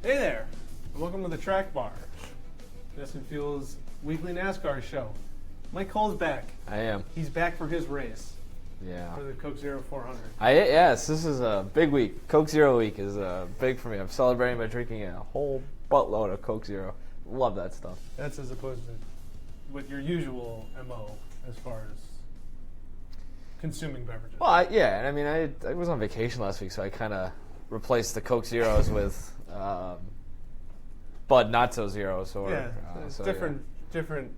Hey there, and welcome to the Track Bar, Justin Fuel's weekly NASCAR show. Mike Cole's back. I am. He's back for his race. Yeah. For the Coke Zero 400. Yes, this is a big week. Coke Zero week is big for me. I'm celebrating by drinking a whole buttload of Coke Zero. Love that stuff. That's as opposed to what your usual MO as far as consuming beverages. Well, I was on vacation last week, so I kind of replaced the Coke Zeros with Bud Not So Zeros. Different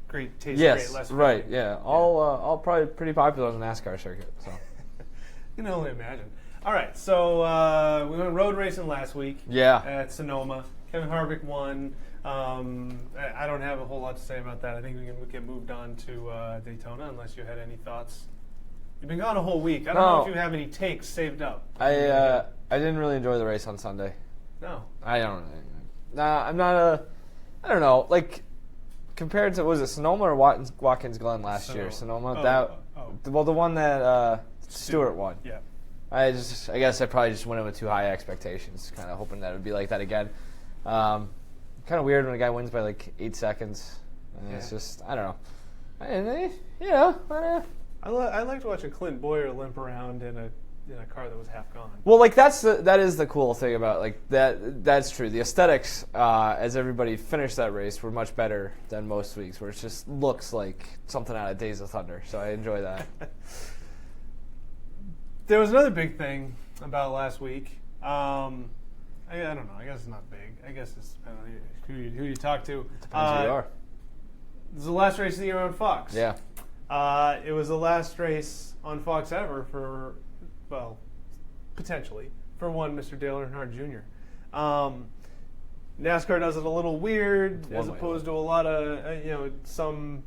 great taste. Yes, great, less right, filling. yeah. All probably pretty popular on the NASCAR circuit. So You can only imagine. All right, so we went road racing last week. Yeah. At Sonoma. Kevin Harvick won. I don't have a whole lot to say about that. I think we can get moved on to Daytona unless you had any thoughts. You've been gone a whole week. I don't know if you have any takes saved up. I didn't really enjoy the race on Sunday. No. I don't. Nah, I'm not I don't know. Like compared to, was it Sonoma or Watkins Glen last year? Sonoma. Well, the one that Stewart won. Yeah. I guess I probably just went in with too high expectations, kind of hoping that it would be like that again. Kind of weird when a guy wins by like 8 seconds. And it's just, I don't know. I liked watching Clint Boyer limp around in a car that was half gone. Well, like that is the cool thing about like that. That's true. The aesthetics, as everybody finished that race, were much better than most weeks, where it just looks like something out of Days of Thunder. So I enjoy that. There was another big thing about last week. I don't know. I guess it's not big. I guess it's depending on who you talk to. Depends who you are. It was the last race of the year on Fox. Yeah. It was the last race on Fox ever for, well, potentially, for one Mr. Dale Earnhardt Jr. NASCAR does it a little weird as opposed to a lot of, some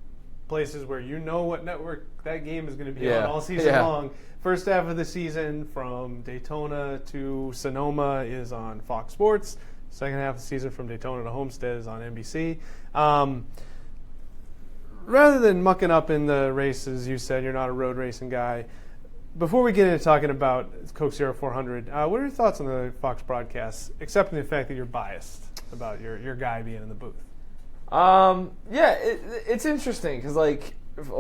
places where you know what network that game is going to be on all season long. First half of the season from Daytona to Sonoma is on Fox Sports. Second half of the season from Daytona to Homestead is on NBC. Rather than mucking up in the races, you said you're not a road racing guy. Before we get into talking about Coke Zero 400, what are your thoughts on the Fox broadcasts, excepting the fact that you're biased about your guy being in the booth? It's interesting because,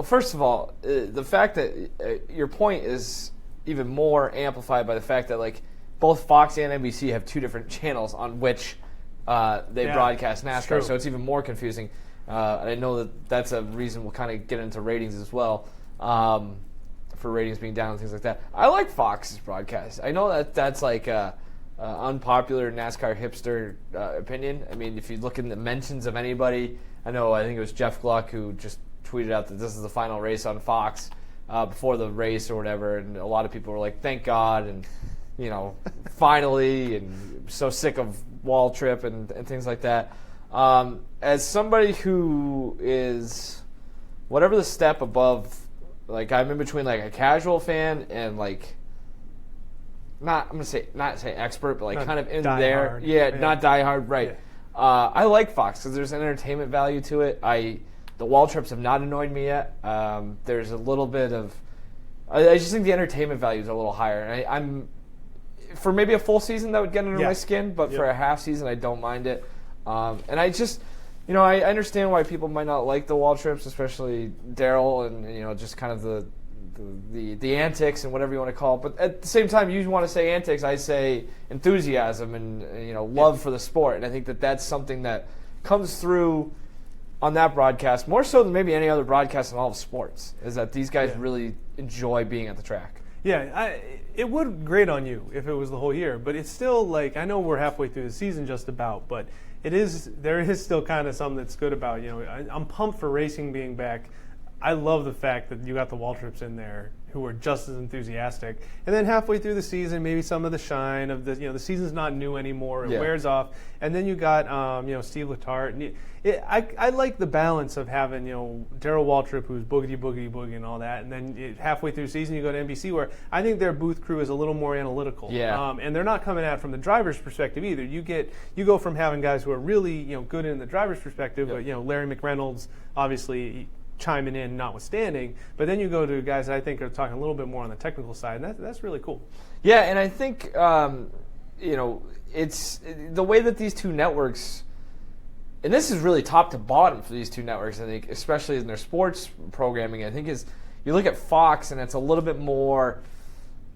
first of all, the fact that your point is even more amplified by the fact that, both Fox and NBC have two different channels on which they broadcast NASCAR, so it's even more confusing. I know that's a reason we'll kind of get into ratings as well, for ratings being down and things like that. I like Fox's broadcast. I know that's like a unpopular NASCAR hipster opinion. I mean, if you look in the mentions of anybody, I think it was Jeff Gluck who just tweeted out that this is the final race on Fox before the race or whatever, and a lot of people were like, thank God, and finally, and so sick of Wall Trip and things like that. As somebody who is whatever the step above, I'm in between a casual fan and not say expert, but kind of in there. Hard. Not diehard, right. Yeah. I like Fox because there's an entertainment value to it. The wall trips have not annoyed me yet. There's a little bit of, I just think the entertainment value is a little higher. And I'm for maybe a full season that would get under my skin, but for a half season I don't mind it. And I just, I understand why people might not like the wall trips, especially Daryl, and just kind of the antics and whatever you want to call it. But at the same time, you want to say antics, I say enthusiasm and love for the sport. And I think that that's something that comes through on that broadcast more so than maybe any other broadcast in all of sports. Is that these guys really enjoy being at the track. Yeah, it would grate on you if it was the whole year, but it's still I know we're halfway through the season just about, but there is still kind of something that's good about, I'm pumped for racing being back. I love the fact that you got the wall trips in there who are just as enthusiastic. And then halfway through the season, maybe some of the shine of the season's not new anymore. It wears off. And then you got Steve Letarte. I like the balance of having Darrell Waltrip, who's boogity and all that, and then halfway through the season you go to NBC, where I think their booth crew is a little more analytical. And they're not coming at it from the driver's perspective either. You go from having guys who are really good in the driver's perspective, but Larry McReynolds obviously chiming in notwithstanding, but then you go to guys that I think are talking a little bit more on the technical side, and that's really cool. Yeah, and I think it's the way that these two networks, and this is really top to bottom for these two networks, I think, especially in their sports programming, I think is you look at Fox and it's a little bit more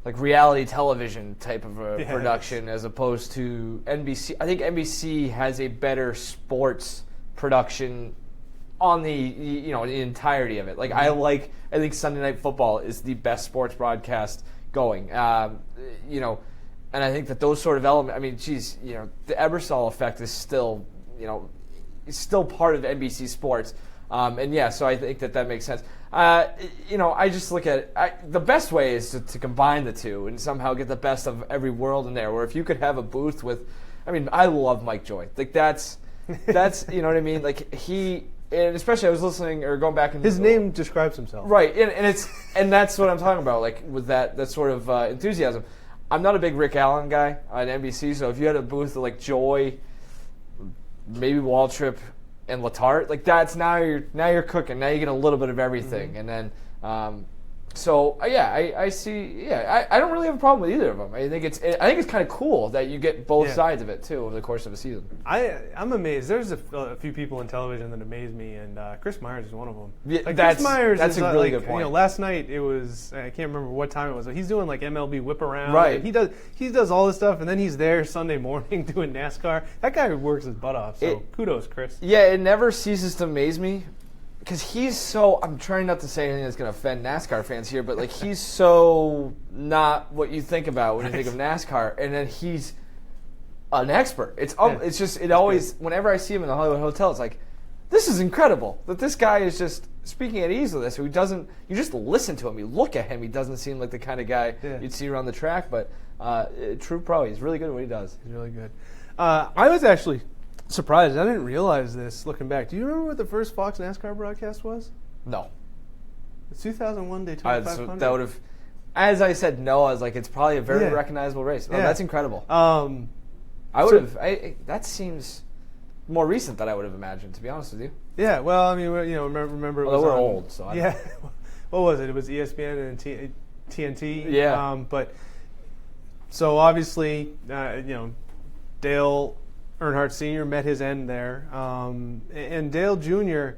like reality television type of a production as opposed to NBC. I think NBC has a better sports production on the the entirety of it. Like I think Sunday Night Football is the best sports broadcast going. And I think that those sort of elements. I mean, the Ebersol effect is still it's still part of NBC Sports. So I think that makes sense. I just look at it. The best way is to combine the two and somehow get the best of every world in there. Where if you could have a booth with, I love Mike Joy. Like that's you know what I mean. Like and especially I was listening or going back and his name describes himself, right? And that's what I'm talking about. Like with that sort of enthusiasm. I'm not a big Rick Allen guy on NBC, so if you had a booth of like Joy, maybe Waltrip, and Letarte, like that's now you're cooking. Now you get a little bit of everything, and then I see. Yeah, I don't really have a problem with either of them. I think it's kind of cool that you get both sides of it too over the course of a season. I'm amazed. There's a few people in television that amaze me, and Chris Myers is one of them. Yeah, like, that's Chris Myers that's is, a really good point. Last night it was I can't remember what time it was. But he's doing like MLB whip around. Right. He does all this stuff, and then he's there Sunday morning doing NASCAR. That guy works his butt off. So kudos, Chris. Yeah, it never ceases to amaze me. Because he's so, I'm trying not to say anything that's going to offend NASCAR fans here, but like he's so not what you think about when you think of NASCAR, and then he's an expert. It's just always, whenever I see him in the Hollywood Hotel, it's like, this is incredible that this guy is just speaking at ease with this. You just listen to him, you look at him, he doesn't seem like the kind of guy you'd see around the track, but true pro, he's really good at what he does. He's really good. I was actually surprised. I didn't realize this looking back. Do you remember what the first Fox NASCAR broadcast was? No. The 2001 Daytona 500. So that would have, as I said, no. I was like, it's probably a very recognizable race. Oh, that's incredible. I would have. That seems more recent than I would have imagined, to be honest with you. Yeah. Well, remember. Although we're old, so what was it? It was ESPN and TNT. Yeah. But so obviously, Dale Earnhardt Sr. met his end there. And Dale Jr.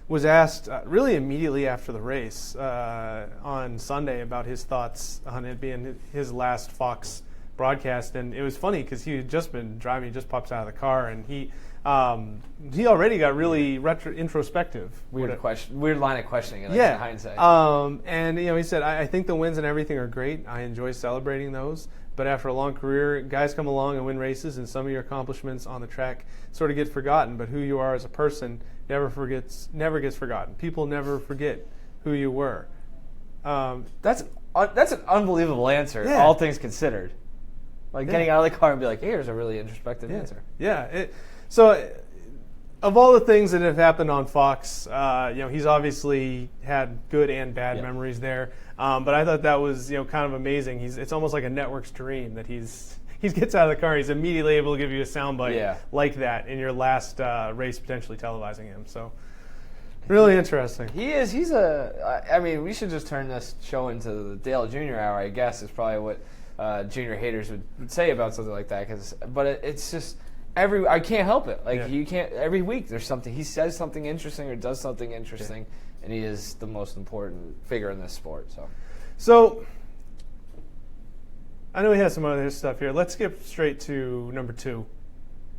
was asked really immediately after the race on Sunday about his thoughts on it being his last Fox broadcast. And it was funny because he had just been driving, he just pops out of the car, and he already got really introspective. Weird line of questioning in hindsight. And he said, I think the wins and everything are great. I enjoy celebrating those. But after a long career, guys come along and win races, and some of your accomplishments on the track sort of get forgotten. But who you are as a person never gets forgotten. People never forget who you were. That's an unbelievable answer, all things considered. Like getting out of the car and be like, hey, here's a really introspective answer. Yeah. So, of all the things that have happened on Fox, he's obviously had good and bad memories there. But I thought that was kind of amazing. It's almost like a network's dream that he gets out of the car, he's immediately able to give you a soundbite like that in your last race, potentially televising him. So really interesting. He is. He's we should just turn this show into the Dale Jr. hour, I guess, is probably what junior haters would say about something like that. But it's just I can't help it. Like you can't. Every week there's something he says something interesting or does something interesting. And he is the most important figure in this sport. So I know we have some other stuff here. Let's skip straight to number 2.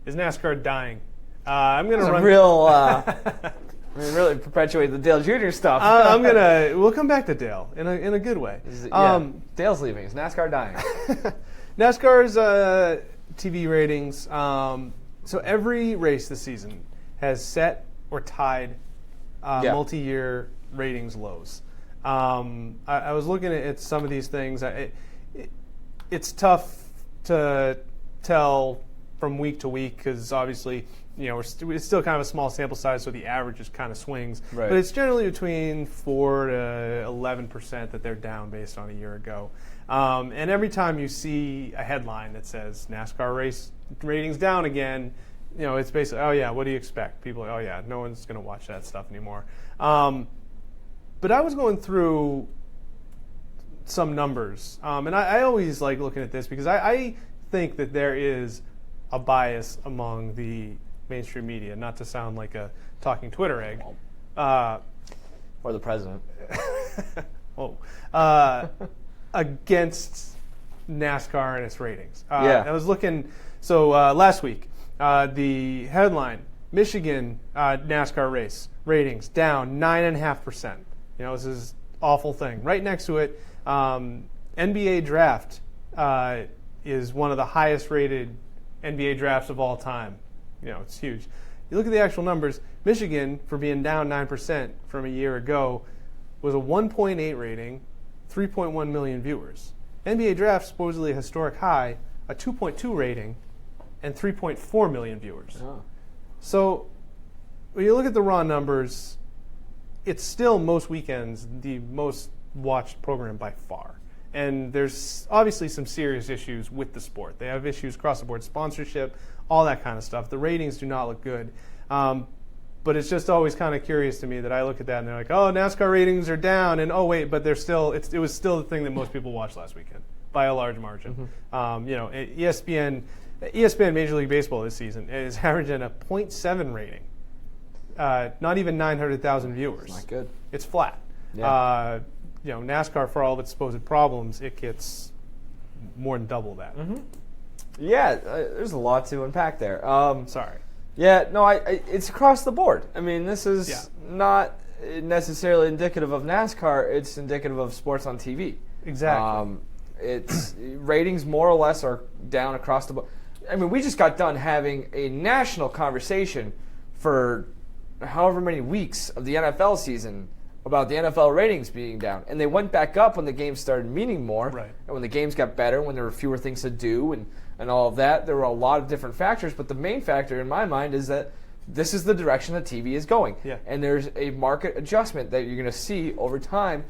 Is NASCAR dying? I'm going to run really perpetuate the Dale Jr. stuff. We'll come back to Dale in a good way. Dale's leaving. Is NASCAR dying? NASCAR's TV ratings. So every race this season has set or tied multi-year ratings lows. I was looking at some of these things. It's tough to tell from week to week because obviously, it's still kind of a small sample size, so the average just kind of swings. Right. But it's generally between 4 to 11% that they're down based on a year ago. And every time you see a headline that says NASCAR race ratings down again, it's basically, oh yeah, what do you expect? People are, oh yeah, no one's going to watch that stuff anymore. But I was going through some numbers, and I always like looking at this because I think that there is a bias among the mainstream media, not to sound like a talking Twitter egg. Or the president. Against NASCAR and its ratings. Yeah. I was looking, so last week, the headline, Michigan NASCAR race ratings down 9.5%. This is awful thing. Right next to it, NBA draft is one of the highest rated NBA drafts of all time. It's huge. You look at the actual numbers, Michigan, for being down 9% from a year ago, was a 1.8 rating, 3.1 million viewers. NBA draft, supposedly a historic high, a 2.2 rating, and 3.4 million viewers. Oh. So when you look at the raw numbers, it's still most weekends the most watched program by far. And there's obviously some serious issues with the sport. They have issues across the board, sponsorship, all that kind of stuff. The ratings do not look good. But it's just always kind of curious to me that I look at that and they're like, oh, NASCAR ratings are down, and oh wait, but they're still. It was still the thing that most people watched last weekend by a large margin. ESPN Major League Baseball this season is averaging a 0.7 rating. Not even 900,000 viewers. Not good. It's flat. Yeah. NASCAR, for all of its supposed problems, it gets more than double that. Mm-hmm. Yeah, there's a lot to unpack there. Sorry. Yeah, no, it's across the board. I mean, this is not necessarily indicative of NASCAR. It's indicative of sports on TV. Exactly. It's ratings more or less are down across the board. I mean, we just got done having a national conversation for however many weeks of the NFL season about the NFL ratings being down. And they went back up when the games started meaning more. Right. And when the games got better, when there were fewer things to do and all of that. There were a lot of different factors, but the main factor in my mind is that this is the direction that TV is going. Yeah. And there's a market adjustment that you're going to see over time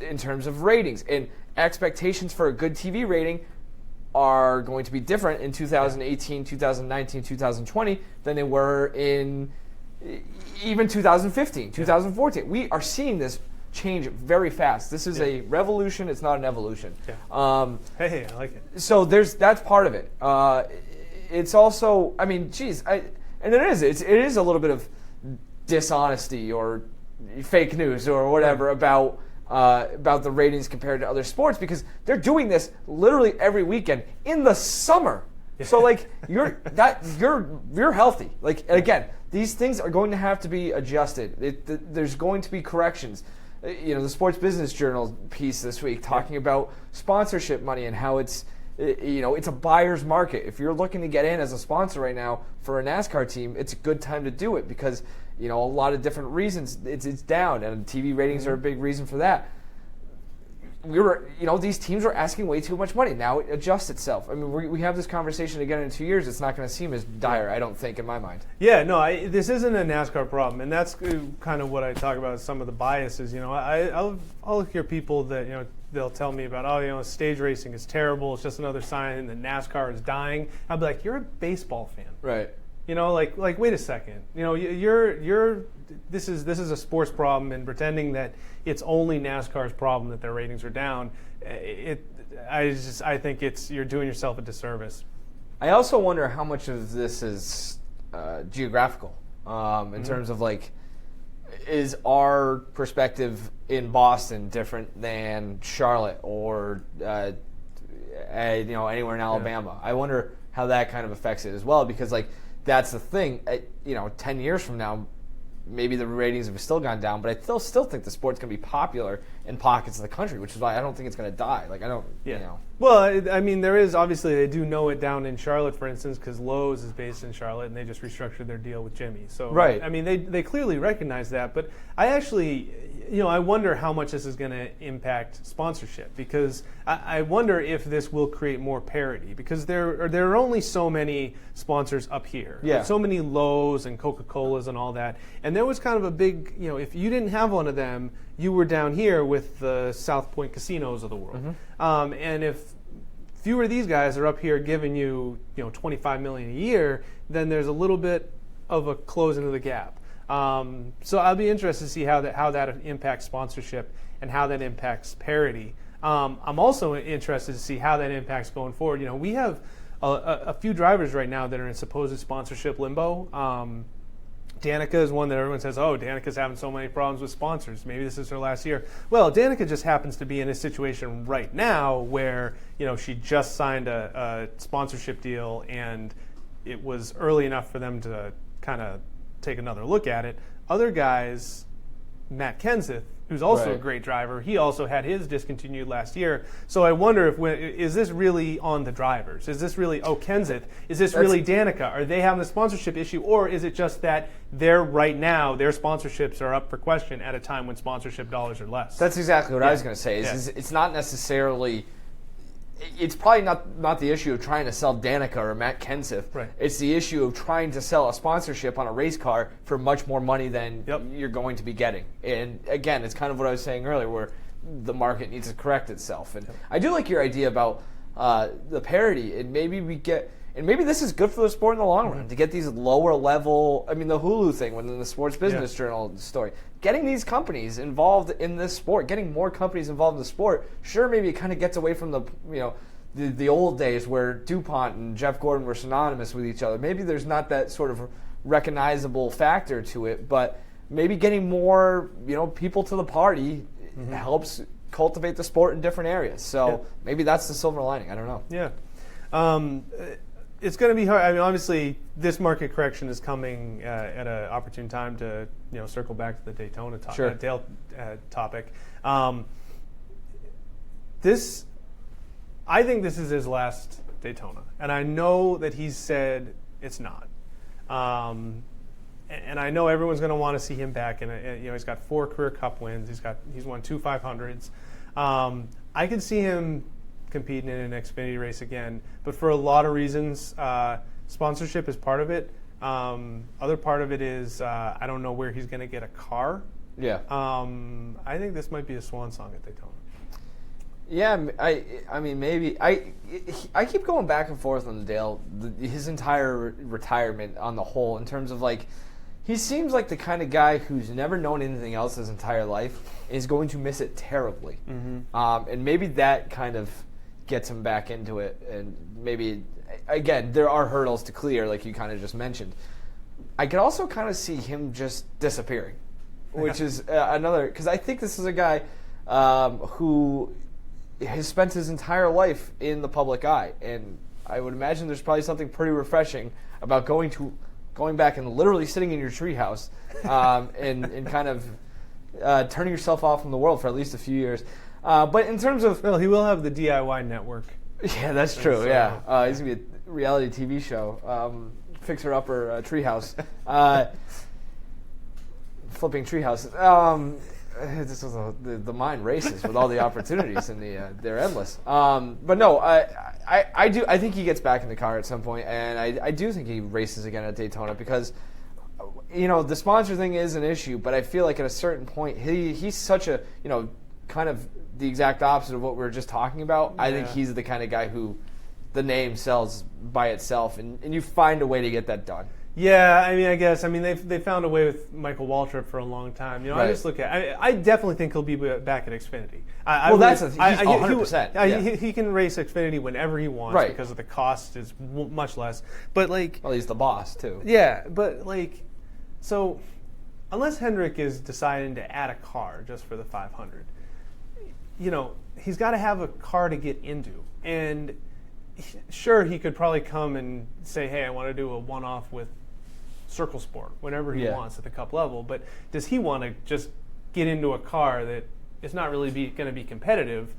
in terms of ratings. And expectations for a good TV rating are going to be different in 2018, 2019, 2020 than they were in even 2015, 2014. We are seeing this change very fast. This is a revolution. It's not an evolution. Yeah. Hey, I like it. So that's part of it. It's also, I mean, it is a little bit of dishonesty or fake news or whatever about the ratings compared to other sports, because they're doing this literally every weekend in the summer. So like you're healthy. Like, again, these things are going to have to be adjusted. There's going to be corrections. The Sports Business Journal piece this week talking about sponsorship money and how it's a buyer's market. If you're looking to get in as a sponsor right now for a NASCAR team, it's a good time to do it because a lot of different reasons it's down, and TV ratings are a big reason for that. These teams are asking way too much money. Now it adjusts itself. I mean, we have this conversation again in 2 years. It's not going to seem as dire, I don't think, in my mind. Yeah, no, this isn't a NASCAR problem, and that's kind of what I talk about. Some of the biases. I'll hear people that they'll tell me about, stage racing is terrible. It's just another sign that NASCAR is dying. I'll be like, you're a baseball fan, right? Like wait a second. This is a sports problem, and pretending that it's only NASCAR's problem that their ratings are down, I think you're doing yourself a disservice. I also wonder how much of this is geographical in terms of is our perspective in Boston different than Charlotte or anywhere in Alabama? I wonder how that kind of affects it as well, because that's the thing. 10 years from now, maybe the ratings have still gone down, but I still think the sport's going to be popular in pockets of the country, which is why I don't think it's going to die. Well, I mean, there is obviously, they do know it down in Charlotte, for instance, because Lowe's is based in Charlotte, and they just restructured their deal with Jimmy. So, right. I mean, they clearly recognize that, but I actually, I wonder how much this is going to impact sponsorship, because I wonder if this will create more parity, because there are only so many sponsors up here. Yeah. So many Lowe's and Coca-Colas and all that, and there was kind of a big, if you didn't have one of them, you were down here with the South Point casinos of the world. Mm-hmm. And if fewer of these guys are up here giving you, $25 million a year, then there's a little bit of a closing of the gap. So I'll be interested to see how that impacts sponsorship and how that impacts parity. I'm also interested to see how that impacts going forward. We have a few drivers right now that are in supposed sponsorship limbo. Danica is one that everyone says, oh, Danica's having so many problems with sponsors. Maybe this is her last year. Well, Danica just happens to be in a situation right now where, she just signed a sponsorship deal, and it was early enough for them to kind of take another look at it. Other guys, Matt Kenseth, who's also a great driver, he also had his discontinued last year. So I wonder is this really on the drivers? Is this really, Kenseth? Is this really Danica? Are they having a sponsorship issue, or is it just that their sponsorships are up for question at a time when sponsorship dollars are less? That's exactly what I was going to say. It's not necessarily. It's probably not the issue of trying to sell Danica or Matt Kenseth. Right. It's the issue of trying to sell a sponsorship on a race car for much more money than you're going to be getting. And again, it's kind of what I was saying earlier, where the market needs to correct itself. And I do like your idea about the parity. And maybe this is good for the sport in the long run, to get these lower level. I mean, the Hulu thing within the Sports Business Journal story, getting these companies involved in this sport, getting more companies involved in the sport. Sure, maybe it kind of gets away from the old days where DuPont and Jeff Gordon were synonymous with each other. Maybe there's not that sort of recognizable factor to it, but maybe getting more people to the party helps cultivate the sport in different areas. So maybe that's the silver lining. I don't know. Yeah. It's going to be hard. I mean, obviously, this market correction is coming at an opportune time to circle back to the Daytona topic. I think this is his last Daytona, and I know that he's said it's not. And I know everyone's going to want to see him back. And he's got 4 career Cup wins. He's won 2 500s. I could see him competing in an Xfinity race again, but for a lot of reasons, sponsorship is part of it. Other part of it is I don't know where he's going to get a car. Yeah. I think this might be a swan song at Daytona. Yeah, I mean maybe I keep going back and forth on his entire retirement on the whole, in terms of he seems like the kind of guy who's never known anything else his entire life, is going to miss it terribly. And maybe that kind of gets him back into it, and maybe again there are hurdles to clear, like you kind of just mentioned. I could also kind of see him just disappearing, which is another, because I think this is a guy who has spent his entire life in the public eye, and I would imagine there's probably something pretty refreshing about going back and literally sitting in your treehouse and kind of turning yourself off from the world for at least a few years. But in terms of... Well, he will have the DIY network. Yeah, that's true, yeah. He's going to be a reality TV show. Fixer Upper Treehouse. Flipping Treehouse. This is the mind races with all the opportunities, and they're endless. But no, I think he gets back in the car at some point, and I do think he races again at Daytona, because the sponsor thing is an issue, but I feel like at a certain point he's such a kind of the exact opposite of what we were just talking about. Yeah. I think he's the kind of guy who the name sells by itself, and you find a way to get that done. Yeah, I guess they found a way with Michael Waltrip for a long time. Right. I just look at. I definitely think he'll be back at Xfinity. That's 100%. He can race Xfinity whenever he wants, because of the cost is much less. But he's the boss too. Yeah, but so unless Hendrick is deciding to add a car just for the 500, he's got to have a car to get into. And sure, he could probably come and say, hey, I want to do a one-off with Circle Sport whenever he wants at the Cup level. But does he want to just get into a car that is not really going to be competitive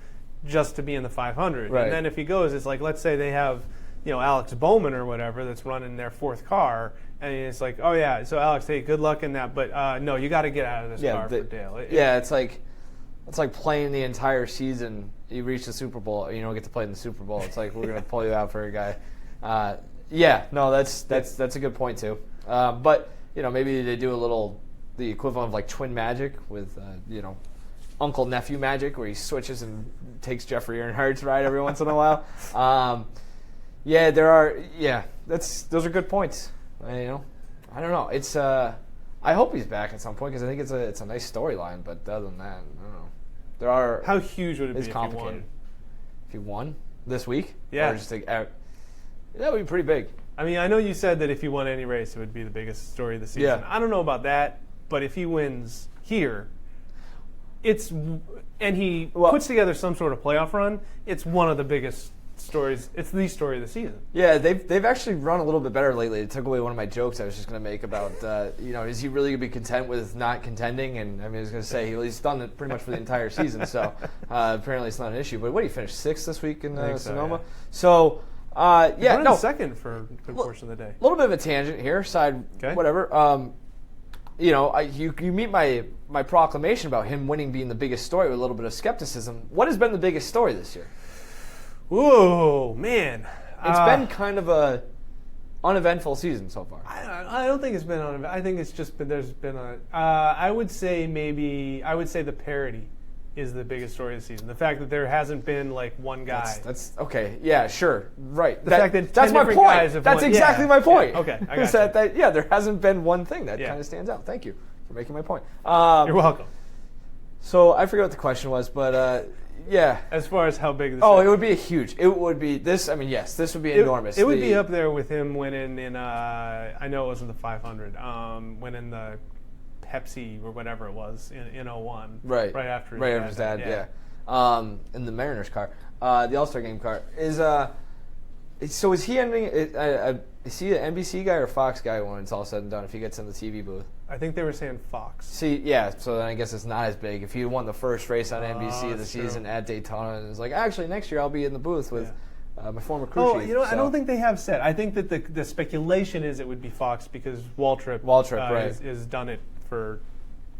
just to be in the 500? Right. And then if he goes, it's let's say they have Alex Bowman or whatever that's running their 4th car, and it's oh yeah, so Alex, hey, good luck in that, but no, you got to get out of this car for Dale. It's like playing the entire season. You reach the Super Bowl, you don't get to play in the Super Bowl. It's we're going to pull you out for a guy. That's a good point too. But maybe they do the equivalent of twin magic with uncle nephew magic, where he switches and takes Jeffrey Earnhardt's ride every once in a while. Those are good points. I don't know. It's I hope he's back at some point, because I think it's a nice storyline. But other than that, I don't know. There are. How huge would it be if complicated. he won? If he won this week? Yeah. Or just That would be pretty big. I mean, I know you said that if he won any race, it would be the biggest story of the season. Yeah. I don't know about that, but if he wins here, and he puts together some sort of playoff run, it's one of the biggest stories. It's the story of the season. Yeah, they've actually run a little bit better lately. It took away one of my jokes I was just going to make about, is he really going to be content with not contending? And I mean, I was going to say he's done it pretty much for the entire season, so apparently it's not an issue. But what, he finished 6th this week in Sonoma? So, Running second for a good portion of the day. A little bit of a tangent here, whatever. You meet my proclamation about him winning being the biggest story with a little bit of skepticism. What has been the biggest story this year? Whoa, man. It's been kind of a uneventful season so far. I don't think it's been uneventful. I think it's just been, there's been I would say the parity is the biggest story of the season. The fact that there hasn't been like one guy. That's okay. Yeah, sure. Right. The fact that that's my point. Guys have that's won. exactly my point. Yeah, okay, I got you. There hasn't been one thing that kind of stands out. Thank you for making my point. You're welcome. So I forget what the question was, but yeah. As far as how big this it would be it would be this. I mean, yes, this would be enormous. It would be up there with him winning in. I know it wasn't the 500. Winning the Pepsi or whatever it was in 01. Right after his dad. Yeah. In the Mariners car, the All-Star Game car is. So is he ending? Is he an NBC guy or Fox guy when it's all said and done? If he gets in the TV booth. I think they were saying Fox. See, yeah, so then I guess it's not as big. If he won the first race on NBC of the season at Daytona, and it's like, actually, next year I'll be in the booth with my former crew chief. I don't think they have said. I think that the speculation is it would be Fox because Waltrip has done it for,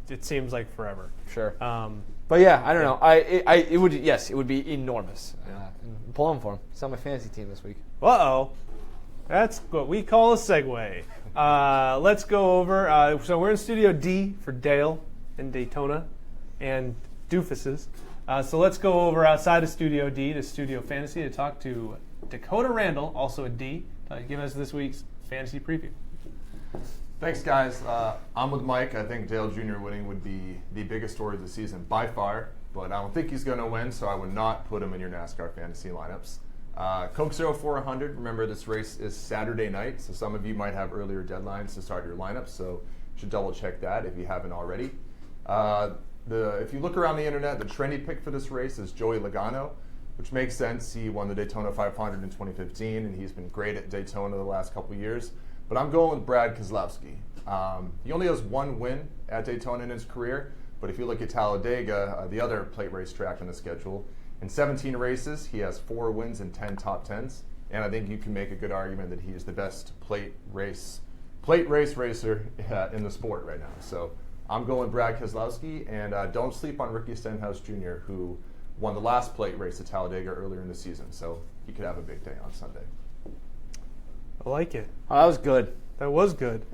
it seems like forever. Sure. But yeah, I don't know. It would be enormous. I'm pulling for him. He's on my fantasy team this week. Uh-oh. That's what we call a segue. Let's go over. So we're in Studio D for Dale and Daytona and Doofuses. So let's go over outside of Studio D to Studio Fantasy to talk to Dakota Randall, also a D, to give us this week's fantasy preview. Thanks, guys. I'm with Mike. I think Dale Jr. winning would be the biggest story of the season by far, but I don't think he's going to win, so I would not put him in your NASCAR fantasy lineups. Coke 0400, remember this race is Saturday night, so some of you might have earlier deadlines to start your lineups, so you should double check that if you haven't already. If you look around the internet, the trendy pick for this race is Joey Logano, which makes sense. He won the Daytona 500 in 2015, and he's been great at Daytona the last couple years. But I'm going with Brad Keselowski. He only has one win at Daytona in his career, but if you look at Talladega, the other plate race track on the schedule, in 17 races, he has 4 wins and 10 top 10s, and I think you can make a good argument that he's the best plate race racer in the sport right now. So I'm going Brad Keselowski, and don't sleep on Ricky Stenhouse Jr., who won the last plate race at Talladega earlier in the season, so he could have a big day on Sunday. I like it. Oh, that was good. That was good.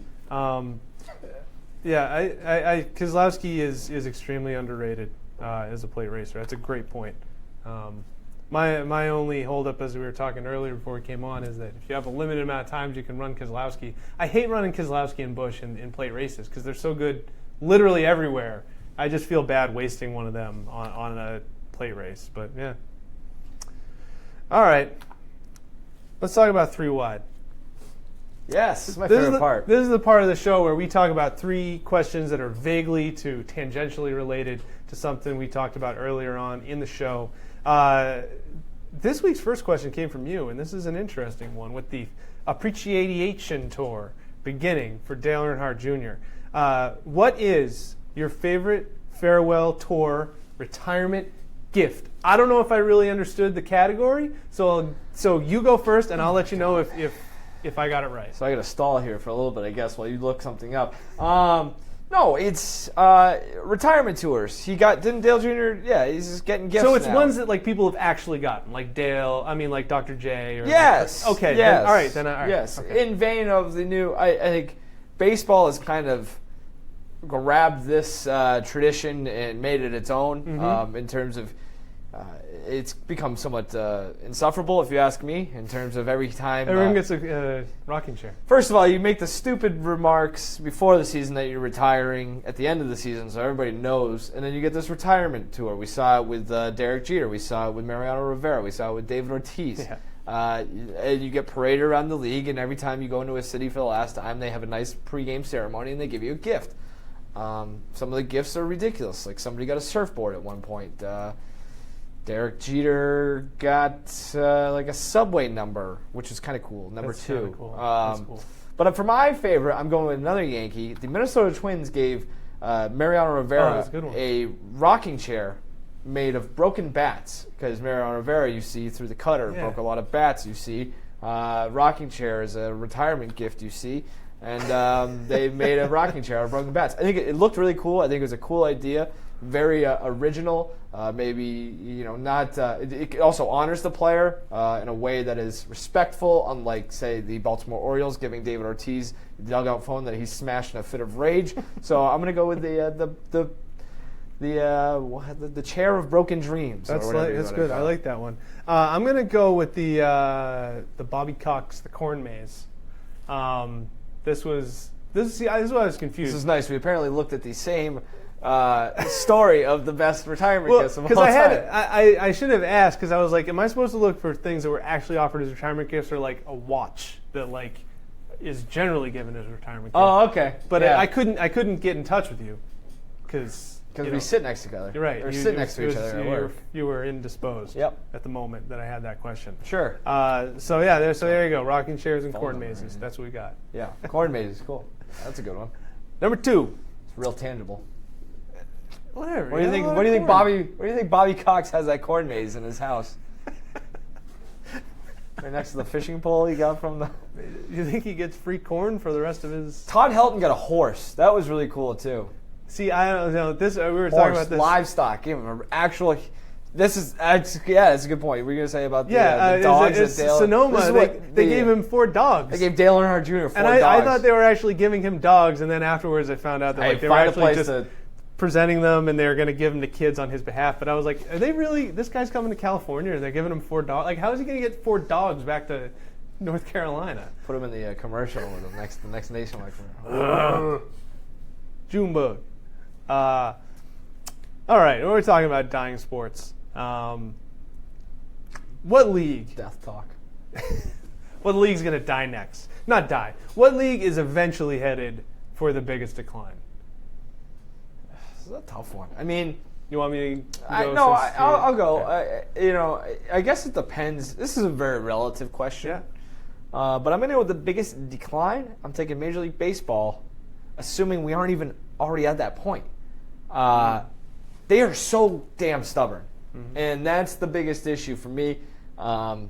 Keselowski is extremely underrated as a plate racer. That's a great point. My only holdup, as we were talking earlier before we came on, is that if you have a limited amount of times you can run Keselowski. I hate running Keselowski and Busch in plate races because they're so good literally everywhere. I just feel bad wasting one of them on a plate race. But yeah. All right. Let's talk about 3 wide. Yes, this is my favorite part. This is the part of the show where we talk about 3 questions that are vaguely to tangentially related to something we talked about earlier on in the show. This week's first question came from you, and this is an interesting one with the Appreciation Tour beginning for Dale Earnhardt Jr. What is your favorite farewell tour retirement gift? I don't know if I really understood the category, so you go first, and I'll let you know if I got it right. So I got to stall here for a little bit, I guess, while you look something up. No, it's retirement tours. Didn't Dale Jr., he's just getting gifts. So it's now. ones that like people have actually gotten, like Dale, like Dr. J. Or yes. Okay, yes. All right. Yes. Okay. In vein of the new, I think baseball has kind of grabbed this tradition and made it its own in terms of it's become somewhat insufferable, if you ask me, in terms of every time. Everyone gets a rocking chair. First of all, you make the stupid remarks before the season that you're retiring at the end of the season, so everybody knows. And then you get this retirement tour. We saw it with Derek Jeter. We saw it with Mariano Rivera. We saw it with David Ortiz. And you get paraded around the league, and every time you go into a city for the last time, they have a nice pregame ceremony, and they give you a gift. Some of the gifts are ridiculous. Like somebody got a surfboard at one point. Derek Jeter got like a subway number, which is kind of cool. Number That's 2. kinda cool. That's cool. But for my favorite, I'm going with another Yankee. The Minnesota Twins gave Mariano Rivera that's a good one. a rocking chair made of broken bats, because Mariano Rivera, you see through the cutter, Yeah. broke a lot of bats, you see. Rocking chair is a retirement gift, you see. And they made a rocking chair out of broken bats. I think it looked really cool. I think it was a cool idea, very original. Maybe not. It also honors the player in a way that is respectful, unlike say the Baltimore Orioles giving David Ortiz the dugout phone that he smashed in a fit of rage. So I'm going to go with the chair of broken dreams. That's or whatever you that's wanna good. call I it. like that one. I'm gonna go with the Bobby Cox, the corn maze. This is why I was confused. This is nice. We apparently looked at the same story of the best retirement Well, gifts of all because time. I should have asked, because I was like, am I supposed to look for things that were actually offered as retirement gifts, or like a watch that like is generally given as a retirement gift? Oh, okay. But yeah. I couldn't get in touch with you because we sit next to each other. You're right. Or sit next to each other at work. You were indisposed. Yep. At the moment that I had that question. Sure. So there you go. Rocking chairs and corn number, mazes. right? That's what we got. Yeah. Corn maze is cool. That's a good one. Number 2. It's real tangible. Whatever. What do you think? What do you think Bobby Cox has that corn maze in his house? Right next to the fishing pole he got from the. You think he gets free corn for the rest of his? Todd Helton got a horse. That was really cool too. See, I don't know. This we were Horse, talking about this. livestock. Give him an actual. That's a good point. What were you gonna say about the Yeah, dogs it's at Dale? Sonoma. This is what They gave him 4 dogs. They gave Dale Earnhardt Jr. 4 and dogs. I thought they were actually giving him dogs, and then afterwards I found out that Hey, like, they were find a actually place just to- presenting them, and they were going to give them to kids on his behalf. But I was like, are they really? This guy's coming to California, and they're giving him 4 dogs. Like, how is he going to get 4 dogs back to North Carolina? Put him in the commercial with the next nationwide commercial. Junebug. All right, we're talking about dying sports. What league? Death talk. What league's going to die next? Not die. What league is eventually headed for the biggest decline? This is a tough one. I mean, You want me to go? I'll go. Okay. I guess it depends. This is a very relative question. Yeah. But I'm going to go with the biggest decline. I'm taking Major League Baseball, assuming we aren't even already at that point. They are so damn stubborn. And that's the biggest issue for me. The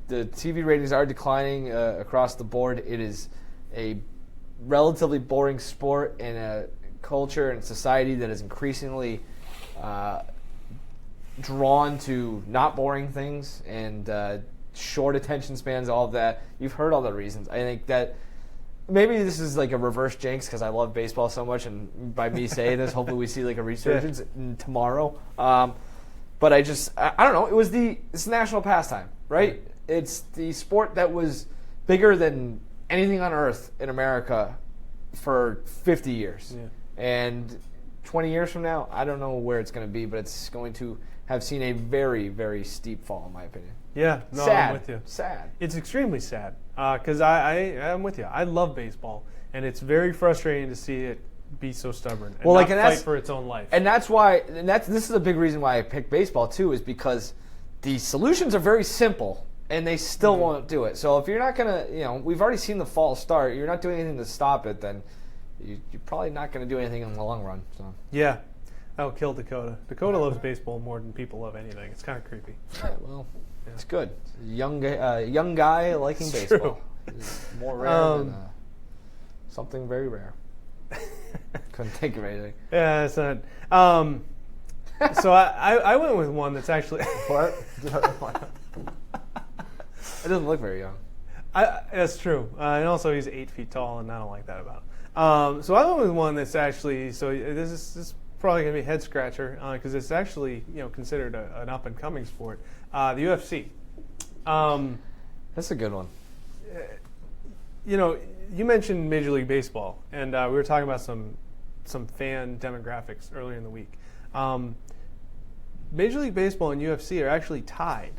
TV ratings are declining across the board. It is a relatively boring sport in a culture and society that is increasingly drawn to not boring things and short attention spans, all of that. You've heard all the reasons. I think that maybe this is like a reverse jinx because I love baseball so much, and by me saying this, hopefully we see like a resurgence tomorrow. But I don't know. It's a national pastime, right? It's the sport that was bigger than anything on earth in America for 50 years. Yeah. And 20 years from now, I don't know where it's going to be, but it's going to have seen a very, very steep fall, in my opinion. Yeah, no, sad. I'm with you. Sad. It's extremely sad because I'm with you. I love baseball, and it's very frustrating to see it be so stubborn and not fight for its own life. And that's why. This is a big reason why I picked baseball too, is because the solutions are very simple, and they still won't do it. So if you're not gonna, we've already seen the fall start. You're not doing anything to stop it, then you're probably not going to do anything in the long run. So. Yeah, that'll kill Dakota. Dakota loves baseball more than people love anything. It's kind of creepy. Yeah, well, it's good. It's a young guy liking It's baseball. true. It's more rare than something very rare. Couldn't think of anything. Yeah, it's not. So I went with one that's actually. What? It doesn't look very young. That's true. And also, he's 8 feet tall, and I don't like that about him. So I went with one that's actually. So this is probably going to be a head scratcher because it's actually considered an up and coming sport. The UFC. That's a good one. You mentioned Major League Baseball, and we were talking about some fan demographics earlier in the week. Major League Baseball and UFC are actually tied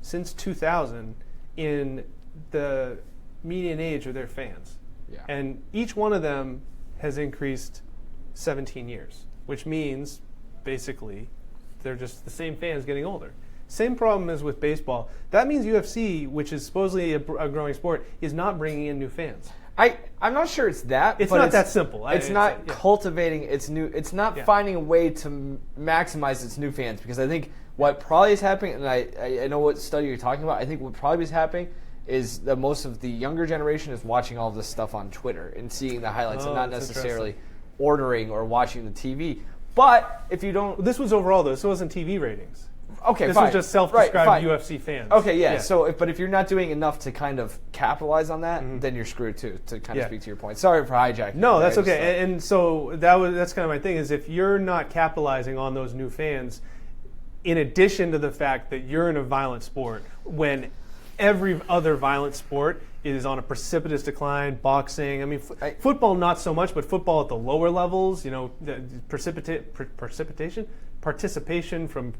since 2000 in the median age of their fans. Yeah. And each one of them has increased 17 years, which means basically they're just the same fans getting older. Same problem as with baseball. That means UFC, which is supposedly a growing sport, is not bringing in new fans. I'm not sure it's that. It's but not that simple. It's not cultivating its new. It's not finding a way to maximize its new fans, because I think what probably is happening, and I know what study you're talking about. I think what probably is happening is that most of the younger generation is watching all this stuff on Twitter and seeing the highlights, and not necessarily ordering or watching the TV. But if you don't, this was overall though. This wasn't TV ratings. Okay, this fine. was just self-described Right, UFC fans. Okay, yeah. So, but if you're not doing enough to kind of capitalize on that, then you're screwed too. To kind of speak to your point. Sorry for hijacking. No, that's okay. And so that's kind of my thing is if you're not capitalizing on those new fans, in addition to the fact that you're in a violent sport, when every other violent sport is on a precipitous decline, boxing. I mean, football not so much, but football at the lower levels, the participation from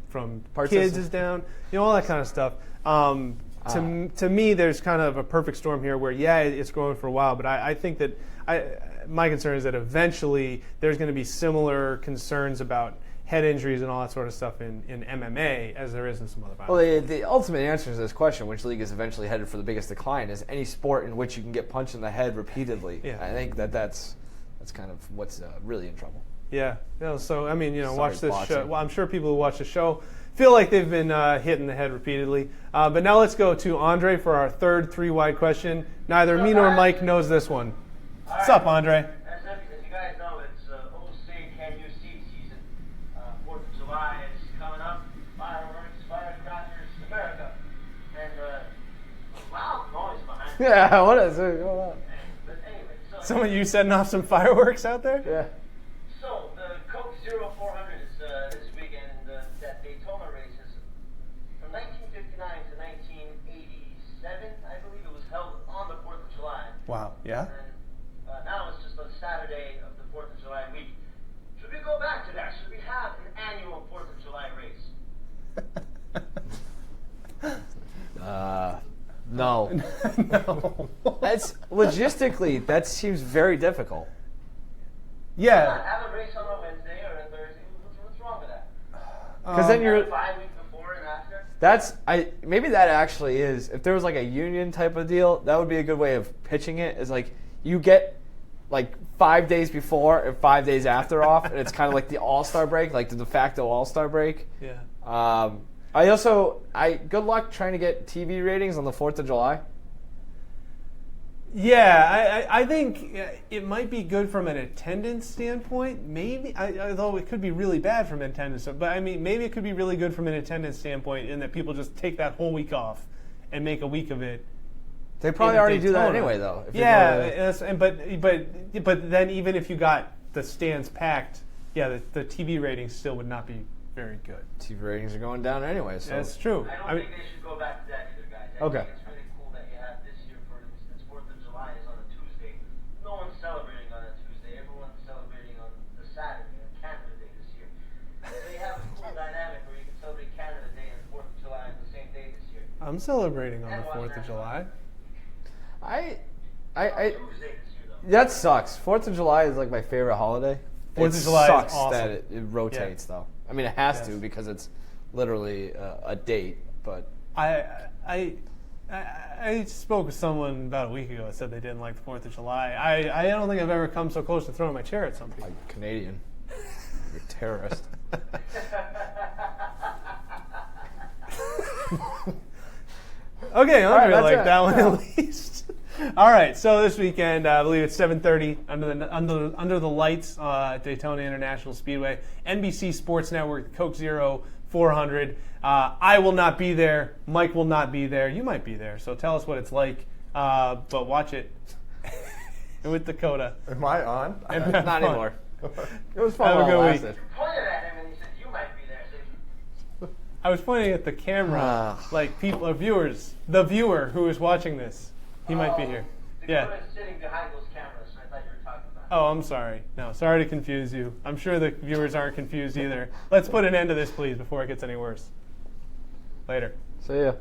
kids is down, all that kind of stuff. To me, there's kind of a perfect storm here where, it's growing for a while, but I think that my concern is that eventually there's going to be similar concerns about head injuries and all that sort of stuff in MMA as there is in some other violence. Well, the ultimate answer to this question, which league is eventually headed for the biggest decline, is any sport in which you can get punched in the head repeatedly. Yeah. I think that's kind of what's really in trouble. Yeah. So I mean, watch this boxing. show. Well, I'm sure people who watch the show feel like they've been hit in the head repeatedly. But now let's go to Andre for our third 3-wide question. Neither me nor Mike knows this one. What's up, Andre? As you guys know, it's OC Can You See season. 4th of July is coming up. Fireworks, firecrackers, America. And, wow, noise behind me. Yeah, what is it? Hold on. But anyway, so... Some of you setting off some fireworks out there? Yeah. So, the Coke 0400 is this weekend. That Daytona race is from 1959 to 1987, I believe it was held on the 4th of July. Wow. Yeah. And now it's just on Saturday of the 4th of July week. Should we go back to that? Should we have an annual 4th of July race? No. No. That's logistically, that seems very difficult. Yeah. Have a race on a Wednesday or a Thursday. What's wrong with that? Because then you're 5 weeks before and after? maybe that actually is, if there was like a union type of deal, that would be a good way of pitching it, is like you get like 5 days before and 5 days after off, and it's kind of like the all-star break, like the de facto all-star break. Yeah. Good luck trying to get TV ratings on the 4th of July. Yeah, I think it might be good from an attendance standpoint. Maybe, although it could be really bad from an attendance. But I mean, maybe it could be really good from an attendance standpoint in that people just take that whole week off and make a week of it. They probably already do that anyway, though. But then even if you got the stands packed, the TV ratings still would not be very good. TV ratings are going down anyway, so that's true. I don't think they should go back to that either, guys. I Okay. think it's really cool that you have this year, for instance, 4th of July is on a Tuesday. No one's celebrating on a Tuesday. Everyone's celebrating on the Saturday, on Canada Day this year. So you have a cool dynamic where you can celebrate Canada Day and 4th of July on the same day this year. I'm celebrating on the 4th of July. Tuesday this year, though. That sucks. 4th of July is like my favorite holiday. 4th of July sucks is awesome. that it rotates, though. I mean, it has to because it's literally a date. But I spoke with someone about a week ago that said they didn't like the 4th of July. I don't think I've ever come so close to throwing my chair at somebody. like Canadian, you're a terrorist. Okay, Andre that's liked it. that one at least. All right, so this weekend, I believe it's 7:30 under the lights at Daytona International Speedway. NBC Sports Network, Coke Zero 400. I will not be there. Mike will not be there. You might be there, so tell us what it's like. But watch it with Dakota. Am I on? Not anymore. It was fun Have a while it good week. lasted. Pointed at him and he said, "You might be there." So I was pointing at the camera, like people, viewers. The viewer who is watching this, he might be here. Yeah. Dakota is sitting behind those cameras, so I thought you were talking about. Oh, I'm sorry. No, sorry to confuse you. I'm sure the viewers aren't confused either. Let's put an end to this, please, before it gets any worse. Later. See ya.